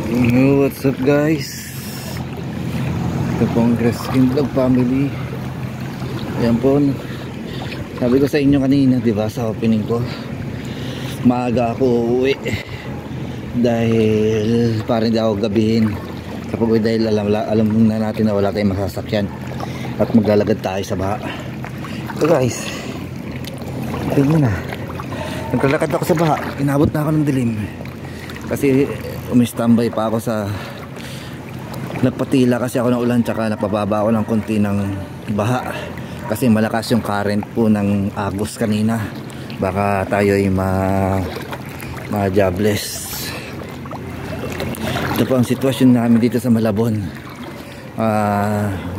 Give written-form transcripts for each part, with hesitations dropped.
What's up guys? Ito po ang Grass Skin Vlog family. Ayan po, sabi ko sa inyo kanina, diba, sa opening ko, maaga ako uuwi dahil parang hindi ako gabihin kapag uwi, dahil alam na natin na wala tayong masasakyan at maglalagad tayo sa baha. So guys, tingnan na, naglalakad ako sa baha, inabot na ako ng dilim kasi umistambay pa ako sa, nagpatila kasi ako ng ulan, tsaka napababa ako ng konti ng baha kasi malakas yung current po ng Agos kanina. Baka tayo'y ma-jobless. Ito po ang sitwasyon namin dito sa Malabon.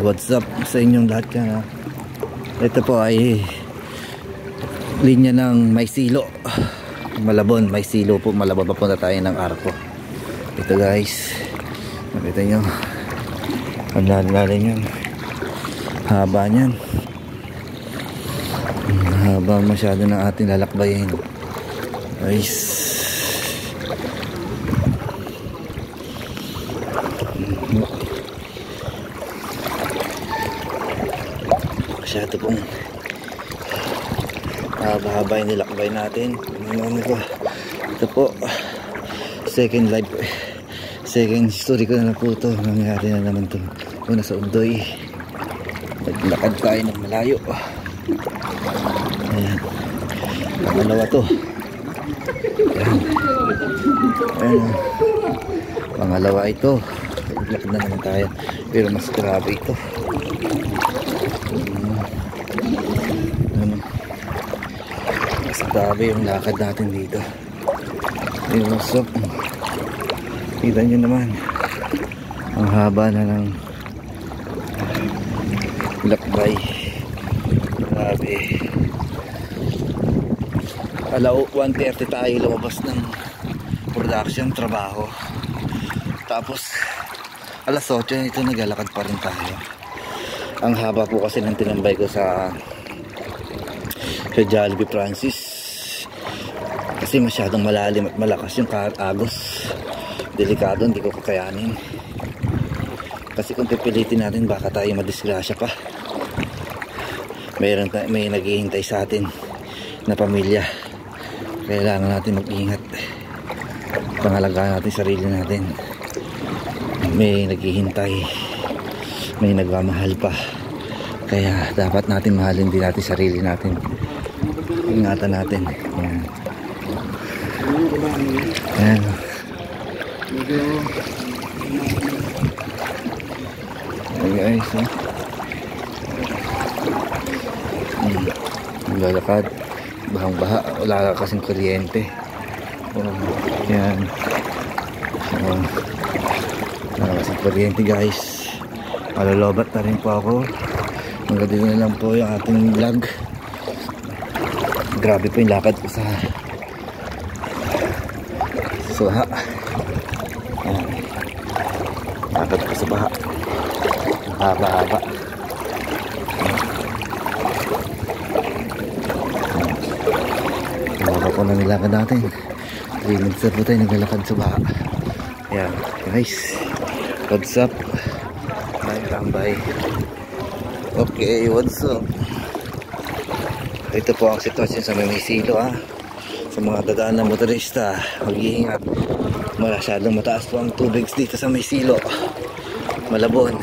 What's up sa inyong lahat yan, ha? Ito po ay linya ng Maysilo, Malabon, Maysilo po, Malabon. Papunta tayo ng Arco. Ito guys, nakita nyo, ang lalim yan, haba nyan, haba masyado ng ating lalakbayin guys. Masyado pong haba yung nilakbay natin. Ito po, second life, second story ko na po ito. Nangyari na naman ito. Una sa Undoy, naglakad tayo ng malayo. Ayan, pangalawa to. Ayan, ayan, pangalawa ito. Naglakad na naman tayo, pero mas grabe ito. Mas grabe yung lakad natin dito. Yung usap, kita nyo naman ang haba na ng lakbay. Grabe. 1:30 tayo lumabas ng production trabaho, tapos 8:00 ito naglalakad pa rin tayo. Ang haba po kasi ng tinambay ko sa Jollibee Francis kasi masyadong malalim at malakas yung Agos. Delikado, hindi ko kakayanin kasi kung pipilitin natin baka tayo madisgrasya pa. May naghihintay sa atin na pamilya, kailangan natin mag-ingat, pangalagaan natin sarili natin. May naghihintay, may nagmamahal pa, kaya dapat natin mahalin din natin sarili natin, ingatan natin. Ayan. Ayan. Ayan guys, ha? Lalakad, bahang baha, wala kasing kuryente. Ayan. Wala kasing kuryente guys. Malolobat na rin po ako. Hanggang dito na lang po yung ating vlog. Grabe po yung lakad ko sa baha. Lakad ko sa baha, haba-haba. Haba po na nilakad natin. 3 minutes na po tayo naglalakad sa baha. Ayan guys, what's up? Tambay. Okay, what's up? Ito po ang sitwasyon sa Maysilo, ha. Sa mga dadaan na motorista, mag-iingat. Masyadong mataas po ang tubig dito sa Maysilo, Malabon.